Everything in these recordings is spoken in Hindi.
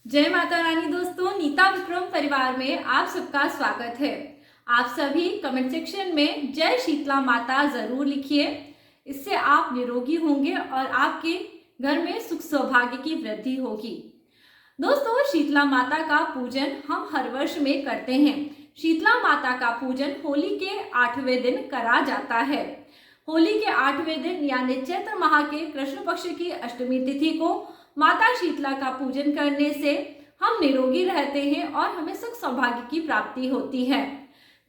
जय माता रानी। दोस्तों, नीता विक्रम परिवार में आप सबका स्वागत है। आप सभी कमेंट सेक्शन में जय शीतला माता जरूर लिखिए। इससे आप निरोगी होंगे और आपके घर में सुख सौभाग्य की वृद्धि होगी। दोस्तों, शीतला माता का पूजन हम हर वर्ष में करते हैं। शीतला माता का पूजन होली के 8वें दिन करा जाता है। होली के 8वें दिन यानी चैत्र माह के कृष्ण पक्ष की अष्टमी तिथि को माता शीतला का पूजन करने से हम निरोगी रहते हैं और हमें सुख सौभाग्य की प्राप्ति होती है।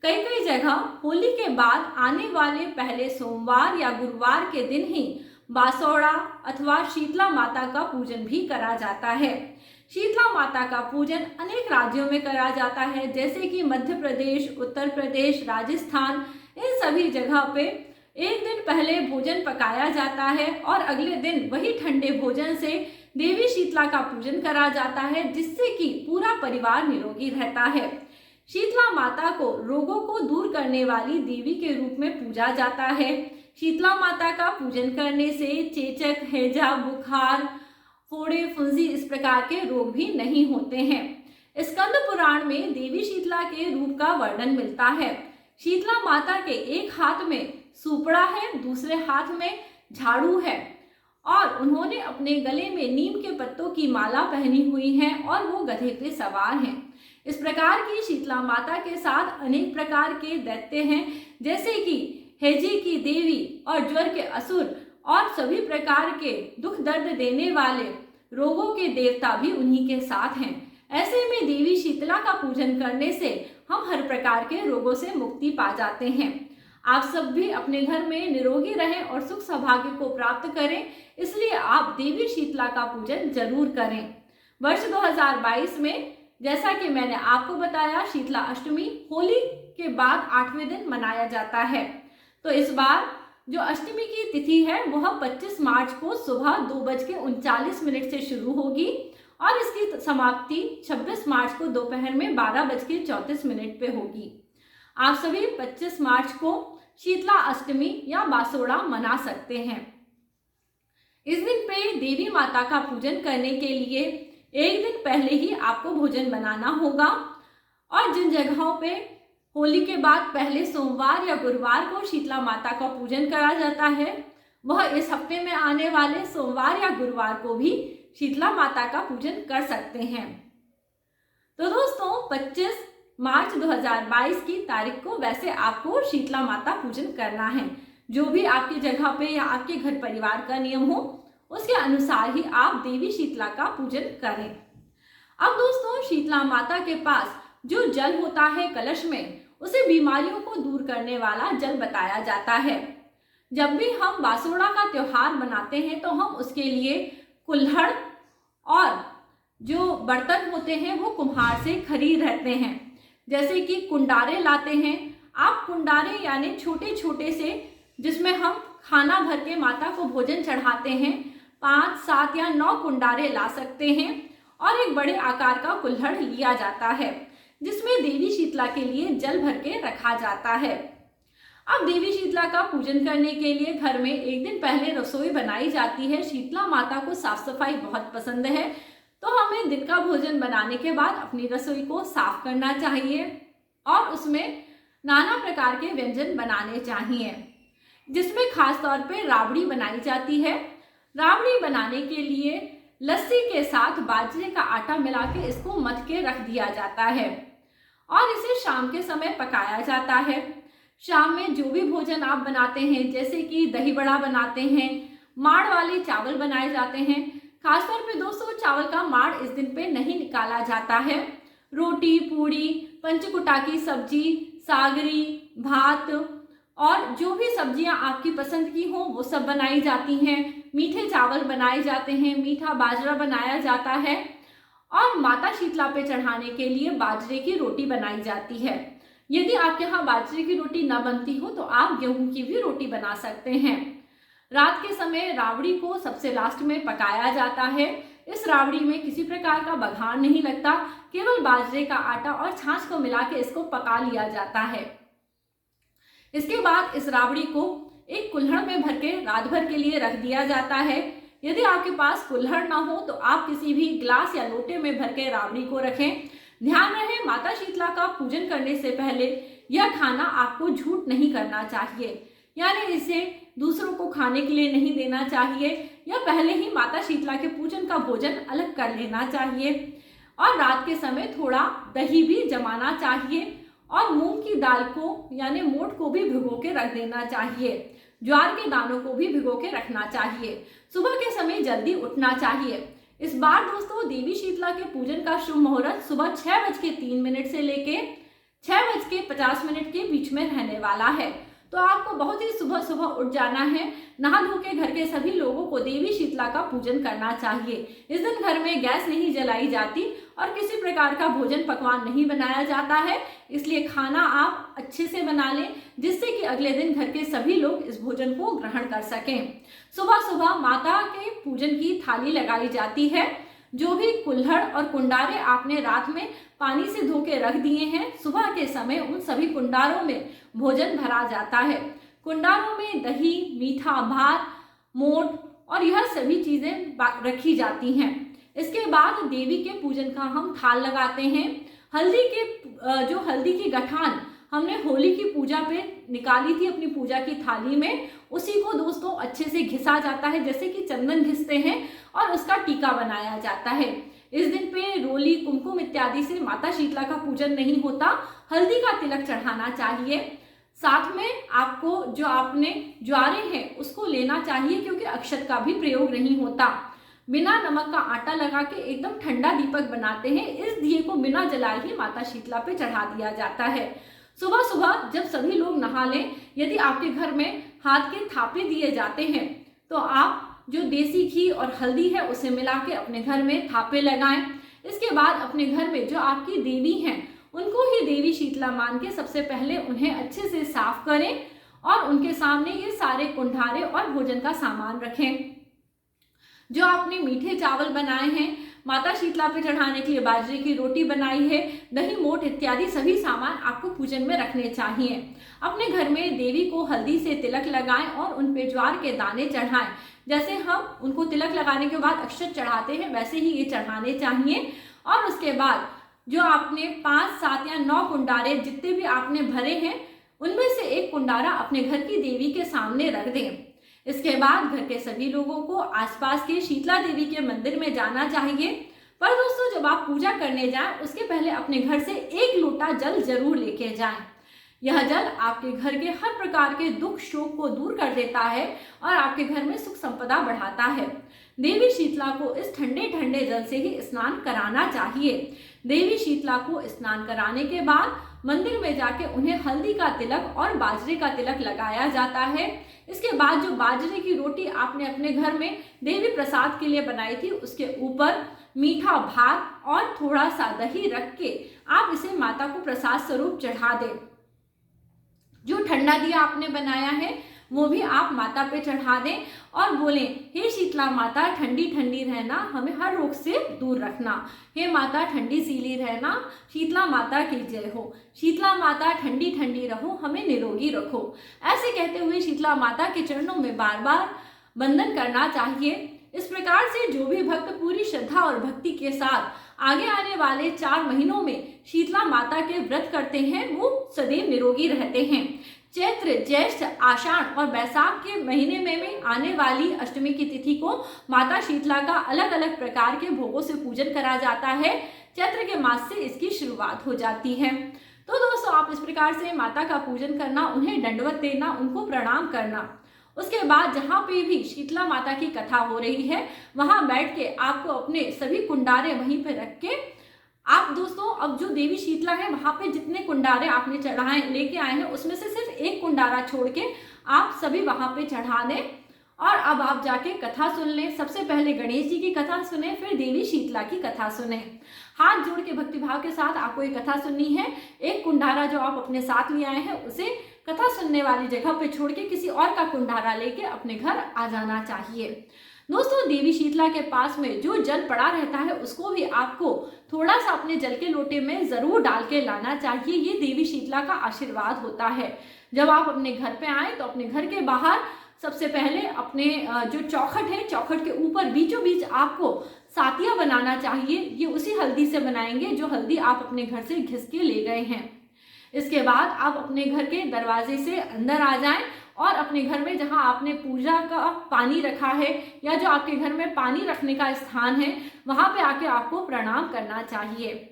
कई कई जगह होली के बाद आने वाले पहले सोमवार या गुरुवार के दिन ही बासोड़ा अथवा शीतला माता का पूजन भी करा जाता है। शीतला माता का पूजन अनेक राज्यों में करा जाता है, जैसे कि मध्य प्रदेश, उत्तर प्रदेश, राजस्थान। इन सभी जगह पे एक दिन पहले भोजन पकाया जाता है और अगले दिन वही ठंडे भोजन से देवी शीतला का पूजन करा जाता है, जिससे कि पूरा परिवार निरोगी रहता है। शीतला माता को रोगों को दूर करने वाली देवी के रूप में पूजा जाता है। शीतला माता का पूजन करने से चेचक, हैजा, बुखार, फोड़े, फुंसी इस प्रकार के रोग भी नहीं होते हैं। स्कंद पुराण में देवी शीतला के रूप का वर्णन मिलता है। शीतला माता के एक हाथ में सूपड़ा है, दूसरे हाथ में झाड़ू है और उन्होंने अपने गले में नीम के पत्तों की माला पहनी हुई है और वो गधे पे सवार हैं। इस प्रकार की शीतला माता के साथ अनेक प्रकार के दैत्य हैं, जैसे कि हैजे की देवी और ज्वर के असुर और सभी प्रकार के दुख दर्द देने वाले रोगों के देवता भी उन्हीं के साथ हैं। ऐसे में देवी शीतला का पूजन करने से हम हर प्रकार के रोगों से मुक्ति पा जाते हैं। आप सब भी अपने घर में निरोगी रहें और सुख सौभाग्य को प्राप्त करें, इसलिए आप देवी शीतला का पूजन जरूर करें। वर्ष 2022 में जैसा कि मैंने आपको बताया, शीतला अष्टमी होली के बाद 8वें दिन मनाया जाता है। तो इस बार जो अष्टमी की तिथि है वह 25 मार्च को सुबह 2:39 से शुरू होगी और इसकी समाप्ति 26 मार्च को दोपहर में 12:34 पे होगी। आप सभी 25 मार्च को शीतला अष्टमी या बासोड़ा मना सकते हैं। इस दिन पे देवी माता का पूजन करने के लिए एक दिन पहले ही आपको भोजन बनाना होगा और जिन जगहों पे होली के बाद पहले सोमवार या गुरुवार को शीतला माता का पूजन करा जाता है, वह इस हफ्ते में आने वाले सोमवार या गुरुवार को भी शीतला माता का पूजन कर सकते हैं। तो दोस्तों, 25 मार्च 2022 की तारीख को वैसे आपको शीतला माता पूजन करना है। जो भी आपकी जगह पे या आपके घर परिवार का नियम हो, उसके अनुसार ही आप देवी शीतला का पूजन करें। अब दोस्तों, शीतला माता के पास जो जल होता है कलश में, उसे बीमारियों को दूर करने वाला जल बताया जाता है। जब भी हम बासोड़ा का त्योहार मनाते हैं तो हम उसके लिए कुल्हड़ और जो बर्तन होते हैं वो कुम्हार से खरीद रहते हैं, जैसे कि कुंडारे लाते हैं। आप कुंडारे यानी छोटे छोटे से, जिसमें हम खाना भर के माता को भोजन चढ़ाते हैं, 5, 7 या 9 कुंडारे ला सकते हैं और एक बड़े आकार का कुल्हड़ लिया जाता है, जिसमें देवी शीतला के लिए जल भर के रखा जाता है। अब देवी शीतला का पूजन करने के लिए घर में एक दिन पहले रसोई बनाई जाती है। शीतला माता को साफ सफाई बहुत पसंद है, तो हमें दिन का भोजन बनाने के बाद अपनी रसोई को साफ करना चाहिए और उसमें नाना प्रकार के व्यंजन बनाने चाहिए, जिसमें खास तौर पे राबड़ी बनाई जाती है। राबड़ी बनाने के लिए लस्सी के साथ बाजरे का आटा मिला के इसको मथ के रख दिया जाता है और इसे शाम के समय पकाया जाता है। शाम में जो भी भोजन आप बनाते हैं, जैसे कि दही बड़ा बनाते हैं, माड़ वाले चावल बनाए जाते हैं। खासतौर पे दोस्तों, चावल का माड़ इस दिन पे नहीं निकाला जाता है। रोटी, पूड़ी, पंचकुटा की सब्जी, सागरी, भात और जो भी सब्जियां आपकी पसंद की हो वो सब बनाई जाती हैं। मीठे चावल बनाए जाते हैं, मीठा बाजरा बनाया जाता है और माता शीतला पे चढ़ाने के लिए बाजरे की रोटी बनाई जाती है। यदि आपके यहाँ बाजरे की रोटी न बनती हो तो आप गेहूं की भी रोटी बना सकते हैं। रात के समय राबड़ी को सबसे लास्ट में पकाया जाता है। इस राबड़ी में किसी प्रकार का बघार नहीं लगता, केवल बाजरे का आटा और छाछ को मिला के इसको पका लिया जाता है। इसके बाद इस राबड़ी को एक कुल्हड़ में भर के रात भर के लिए रख दिया जाता है। यदि आपके पास कुल्हड़ ना हो तो आप किसी भी ग्लास या लोटे में भर के राबड़ी को रखें। ध्यान रहे, माता शीतला का पूजन करने से पहले यह खाना आपको झूठ नहीं करना चाहिए, यानी इसे दूसरों को खाने के लिए नहीं देना चाहिए या पहले ही माता शीतला के पूजन का भोजन अलग कर लेना चाहिए। और रात के समय थोड़ा दही भी जमाना चाहिए और मूंग की दाल को यानी मोठ को भी भिगो के रख देना चाहिए। ज्वार के दानों को भी भिगो के रखना चाहिए। सुबह के समय जल्दी उठना चाहिए। इस बार दोस्तों देवी शीतला के पूजन का शुभ मुहूर्त सुबह 6:03 से लेके 6:50 के बीच में रहने वाला है। तो आपको बहुत ही सुबह सुबह उठ जाना है। नहा धो के घर के सभी लोगों को देवी शीतला का पूजन करना चाहिए। इस दिन घर में गैस नहीं जलाई जाती और किसी प्रकार का भोजन पकवान नहीं बनाया जाता है, इसलिए खाना आप अच्छे से बना लें जिससे कि अगले दिन घर के सभी लोग इस भोजन को ग्रहण कर सकें। सुबह सुबह माता के पूजन की थाली लगाई जाती है। जो भी कुल्हड़ और कुंडारे आपने रात में पानी से धो के रख दिए हैं, सुबह के समय उन सभी कुंडारों में भोजन भरा जाता है। कुंडारों में दही, मीठा भात, मोठ और यह सभी चीजें रखी जाती हैं। इसके बाद देवी के पूजन का हम थाल लगाते हैं। हल्दी की गठान हमने होली की पूजा पे निकाली थी अपनी पूजा की थाली में, उसी को दोस्तों अच्छे से घिसा जाता है, जैसे कि चंदन घिसते हैं, और उसका टीका बनाया जाता है। इस दिन पे रोली, कुमकुम इत्यादि से माता शीतला का पूजन नहीं होता। हल्दी का तिलक चढ़ाना चाहिए। साथ में आपको जो आपने ज्वारे हैं उसको लेना चाहिए, क्योंकि अक्षत का भी प्रयोग नहीं होता। बिना नमक का आटा लगा के एकदम ठंडा दीपक बनाते हैं। इस दिए को बिना जलाए ही माता शीतला पे चढ़ा दिया जाता है। सुबह सुबह जब सभी लोग नहा लें, यदि आपके घर में हाथ के थापे दिए जाते हैं तो आप जो देसी घी और हल्दी है उसे मिला के अपने घर में थापे लगाएं। इसके बाद अपने घर में जो आपकी देवी हैं उनको ही देवी शीतला मान के सबसे पहले उन्हें अच्छे से साफ करें और उनके सामने ये सारे कुंडारे और भोजन का सामान रखें। जो आपने मीठे चावल बनाए हैं, माता शीतला पे चढ़ाने के लिए बाजरे की रोटी बनाई है, दही, मोठ इत्यादि सभी सामान आपको पूजन में रखने चाहिए। अपने घर में देवी को हल्दी से तिलक लगाएं और उन पे ज्वार के दाने चढ़ाएं। जैसे हम उनको तिलक लगाने के बाद अक्षत चढ़ाते हैं, वैसे ही ये चढ़ाने चाहिए। और उसके बाद जो आपने 5, 7 या 9 कुंडारे जितने भी आपने भरे हैं, उनमें से एक कुंडारा अपने घर की देवी के सामने रख दें। इसके बाद घर के सभी लोगों को आसपास के शीतला देवी के मंदिर में जाना चाहिए। पर दोस्तों जब आप पूजा करने जाएं उसके पहले अपने घर से 1 लोटा जल जरूर लेके जाएं। यह जल आपके घर के हर प्रकार के दुख शोक को दूर कर देता है और आपके घर में सुख संपदा बढ़ाता है। देवी शीतला को इस ठंडे ठंडे जल से ही स्नान कराना चाहिए। देवी शीतला को स्नान कराने के बाद मंदिर में जाके उन्हें हल्दी का तिलक और बाजरे का तिलक लगाया जाता है। इसके बाद जो बाजरे की रोटी आपने अपने घर में देवी प्रसाद के लिए बनाई थी, उसके ऊपर मीठा भात और थोड़ा सा दही रख के आप इसे माता को प्रसाद स्वरूप चढ़ा दें। जो ठंडा दिया आपने बनाया है वो भी आप माता पे चढ़ा दें और बोलें, हे शीतला माता ठंडी ठंडी रहना, हमें हर रोग से दूर रखना। हे माता ठंडी सीली रहना, शीतला माता की जय हो। शीतला माता ठंडी ठंडी रहो, हमें निरोगी रखो। ऐसे कहते हुए शीतला माता के चरणों में बार बार वंदन करना चाहिए। इस प्रकार से जो भी भक्त पूरी श्रद्धा और भक्ति के साथ आगे आने वाले 4 महीनों में शीतला माता के व्रत करते हैं वो सदैव निरोगी रहते हैं। चैत्र, ज्येष्ठ, आषाढ़ और बैसाख के महीने में आने वाली अष्टमी की तिथि को माता शीतला का अलग अलग प्रकार के भोगों से पूजन करा जाता है। चैत्र के मास से इसकी शुरुआत हो जाती है। तो दोस्तों आप इस प्रकार से माता का पूजन करना, उन्हें दंडवत देना, उनको प्रणाम करना। उसके बाद जहाँ पे भी शीतला माता की कथा हो रही है वहां बैठ के आपको अपने सभी कुंडारे वहीं पे रख के आप दोस्तों अब जो देवी शीतला है वहां पे जितने कुंडारे आपने चढ़ाए लेके आए हैं उसमें से सिर्फ 1 कुंडारा छोड़ के आप सभी वहां पे चढ़ा दें। और अब आप जाके कथा सुन लें। सबसे पहले गणेश जी की कथा सुने, फिर देवी शीतला की कथा सुने। हाथ जोड़ के भक्तिभाव के साथ आपको ये कथा सुननी है। 1 कुंडारा जो आप अपने साथ ले आए हैं उसे कथा सुनने वाली जगह पे छोड़ के किसी और का कुंडारा लेके अपने घर आ जाना चाहिए। दोस्तों देवी शीतला के पास में जो जल पड़ा रहता है उसको भी आपको थोड़ा सा अपने जल के लोटे में जरूर डाल के लाना चाहिए। ये देवी शीतला का आशीर्वाद होता है। जब आप अपने घर पे आए तो अपने घर के बाहर सबसे पहले अपने जो चौखट है, चौखट के ऊपर बीचों बीच आपको सातिया बनाना चाहिए। ये उसी हल्दी से बनाएंगे जो हल्दी आप अपने घर से घिस के ले गए हैं। इसके बाद आप अपने घर के दरवाजे से अंदर आ जाएं और अपने घर में जहां आपने पूजा का पानी रखा है या जो आपके घर में पानी रखने का स्थान है, वहां पे आके आपको प्रणाम करना चाहिए।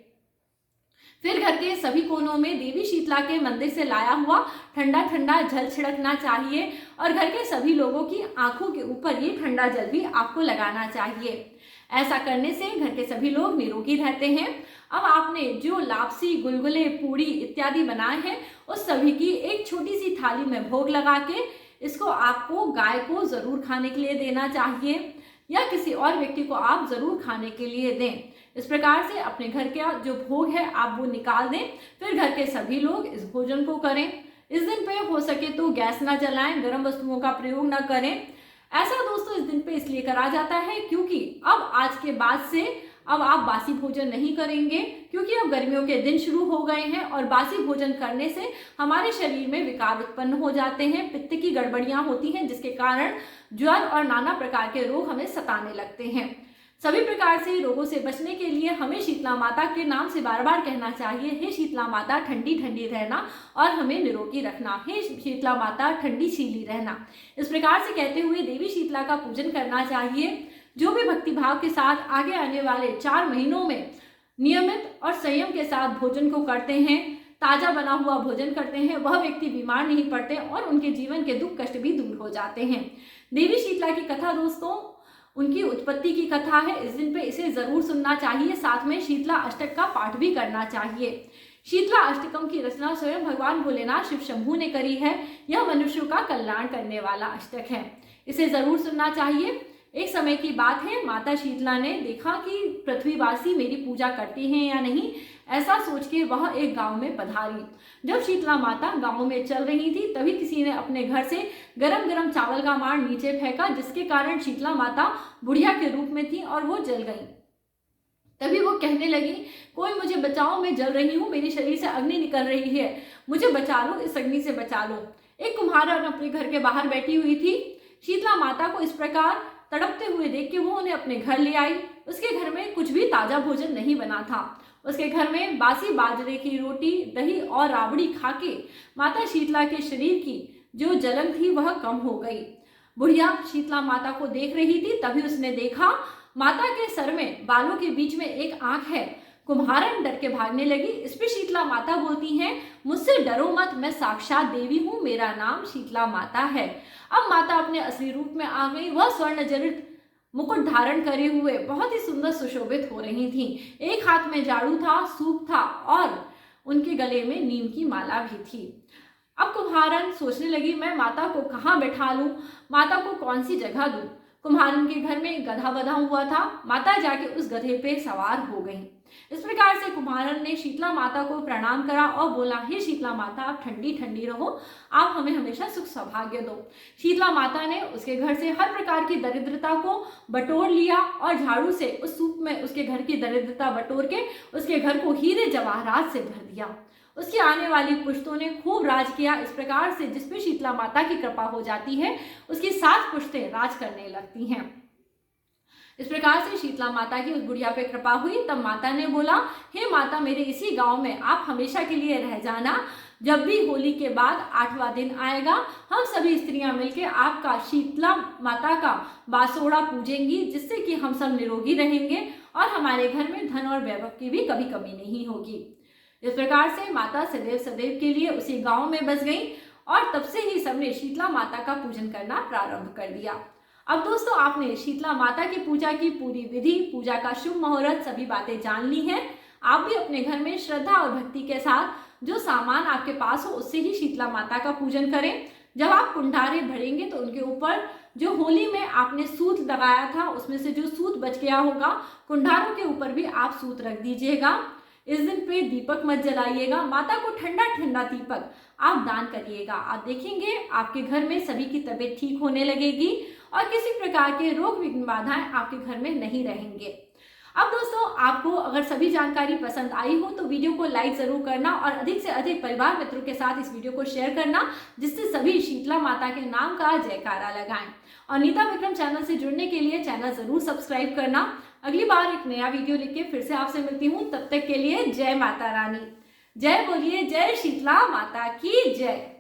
फिर घर के सभी कोनों में देवी शीतला के मंदिर से लाया हुआ ठंडा ठंडा जल छिड़कना चाहिए और घर के सभी लोगों की आंखों के ऊपर ये ठंडा जल भी आपको लगाना चाहिए। ऐसा करने से घर के सभी लोग निरोगी रहते हैं। अब आपने जो लापसी, गुलगुले, पूड़ी इत्यादि बनाए हैं उस सभी की एक छोटी सी थाली में भोग लगा के इसको आपको गाय को जरूर खाने के लिए देना चाहिए या किसी और व्यक्ति को आप जरूर खाने के लिए दें। इस प्रकार से अपने घर का जो भोग है आप वो निकाल दें। फिर घर के सभी लोग इस भोजन को करें। इस दिन पे हो सके तो गैस ना जलाएं, गर्म वस्तुओं का प्रयोग ना करें। ऐसा दोस्तों इस दिन पे इसलिए करा जाता है क्योंकि अब आज के बाद से अब आप बासी भोजन नहीं करेंगे, क्योंकि अब गर्मियों के दिन शुरू हो गए हैं और बासी भोजन करने से हमारे शरीर में विकार उत्पन्न हो जाते हैं, पित्त की गड़बड़ियां होती हैं, जिसके कारण ज्वर और नाना प्रकार के रोग हमें सताने लगते हैं। सभी प्रकार से रोगों से बचने के लिए हमें शीतला माता के नाम से बार बार कहना चाहिए, हे शीतला माता ठंडी ठंडी रहना और हमें निरोगी रखना, हे शीतला माता ठंडी शीली रहना। इस प्रकार से कहते हुए देवी शीतला का पूजन करना चाहिए। जो भी भक्ति भाव के साथ आगे आने वाले 4 महीनों में नियमित और संयम के साथ भोजन को करते हैं, ताजा बना हुआ भोजन करते हैं, वह व्यक्ति बीमार नहीं पड़ते और उनके जीवन के दुख कष्ट भी दूर हो जाते हैं। देवी शीतला की कथा दोस्तों उनकी उत्पत्ति की कथा है। इस दिन पे इसे जरूर सुनना चाहिए। साथ में शीतला अष्टक का पाठ भी करना चाहिए। शीतला अष्टकम की रचना स्वयं भगवान भोलेनाथ शिव शंभू ने करी है। यह मनुष्यों का कल्याण करने वाला अष्टक है। इसे जरूर सुनना चाहिए। एक समय की बात है, माता शीतला ने देखा कि पृथ्वीवासी मेरी पूजा करते हैं या नहीं। ऐसा सोच के वह एक गांव में पधारी। जब शीतला माता गांव में चल रही थी तभी किसी ने अपने घर से गरम गरम चावल का मांड नीचे फेंका, जिसके कारण शीतला माता बुढ़िया के रूप में थी और वो जल गई। तभी वो कहने लगी, कोई मुझे बचाओ, मैं जल रही हूँ, मेरे शरीर से अग्नि निकल रही है, मुझे बचा लो, इस अग्नि से बचा लो। एक कुम्हारन अपने घर के बाहर बैठी हुई थी। शीतला माता को इस प्रकार तड़पते हुए देख के वो उन्हें अपने घर ले आई। उसके घर में कुछ भी ताजा भोजन नहीं बना था। उसके घर में बासी बाजरे की रोटी, दही और राबड़ी खाके माता शीतला के शरीर की जो जलन थी वह कम हो गई। बुढ़िया शीतला माता को देख रही थी, तभी उसने देखा माता के सर में बालों के बीच में एक आंख है। कुम्हारन डर के भागने लगी। इस पे शीतला माता बोलती हैं, मुझसे डरो मत, मैं साक्षात देवी हूँ, मेरा नाम शीतला माता है। अब माता अपने असली रूप में आ गई। वह स्वर्ण जड़ित मुकुट धारण करे हुए बहुत ही सुंदर सुशोभित हो रही थी। एक हाथ में झाड़ू था, सूप था और उनके गले में नीम की माला भी थी। अब कुम्हारन सोचने लगी, मैं माता को कहाँ बैठा लूं, माता को कौन सी जगह दूं। कुम्हारन के घर में गधा बंधा हुआ था। माता जाके उस गधे पे सवार हो गई। इस प्रकार से कुम्हारन ने शीतला माता को प्रणाम करा और बोला, हे शीतला माता आप ठंडी ठंडी रहो, आप हमें हमेशा सुख सौभाग्य दो। शीतला माता ने उसके घर से हर प्रकार की दरिद्रता को बटोर लिया और झाड़ू से उस सूप में उसके घर की दरिद्रता बटोर के उसके घर को हीरे जवाहरात से भर दिया। उसकी आने वाली पुश्तों ने खूब राज किया। इस प्रकार से जिसपे शीतला माता की कृपा हो जाती है उसकी 7 पुश्तें राज करने लगती हैं। इस प्रकार से शीतला माता की उस बुढ़िया पे कृपा हुई। तब माता ने बोला, हे माता मेरे इसी गांव में आप हमेशा के लिए रह जाना। जब भी होली के बाद 8वां दिन आएगा हम सभी स्त्रियां मिलकर आपका शीतला माता का बासोड़ा पूजेंगी, जिससे कि हम सब निरोगी रहेंगे और हमारे घर में धन और वैभव की भी कभी कमी नहीं होगी। इस प्रकार से माता सदैव सदैव के लिए उसी गांव में बस गई और तब से ही सबने शीतला माता का पूजन करना प्रारंभ कर दिया। अब दोस्तों आपने शीतला माता की पूजा की पूरी विधि, पूजा का शुभ मुहूर्त सभी बातें जान ली हैं। आप भी अपने घर में श्रद्धा और भक्ति के साथ जो सामान आपके पास हो उससे ही शीतला माता का पूजन करें। जब आप कुंडारे भरेंगे तो उनके ऊपर जो होली में आपने सूत लगाया था उसमें से जो सूत बच गया होगा, कुंडारों के ऊपर भी आप सूत रख दीजिएगा। इस दिन पे दीपक मत जलाइएगा। माता को ठंडा ठंडा दीपक आप दान करिएगा। आप देखेंगे आपके घर में सभी की तबीयत ठीक होने लगेगी और किसी प्रकार के रोग विघ्न बाधाएं आपके घर में नहीं रहेंगे। अब दोस्तों, आपको अगर सभी जानकारी पसंद आई हो तो वीडियो को लाइक जरूर करना और अधिक से अधिक परिवार मित्रों के साथ इस वीडियो को शेयर करना, जिससे सभी शीतला माता के नाम का जयकारा लगाएं। और नीता विक्रम चैनल से जुड़ने के लिए चैनल जरूर सब्सक्राइब करना। अगली बार एक नया वीडियो लेके फिर से आपसे मिलती हूँ, तब तक के लिए जय माता रानी। जय बोलिए, जय शीतला माता की जय।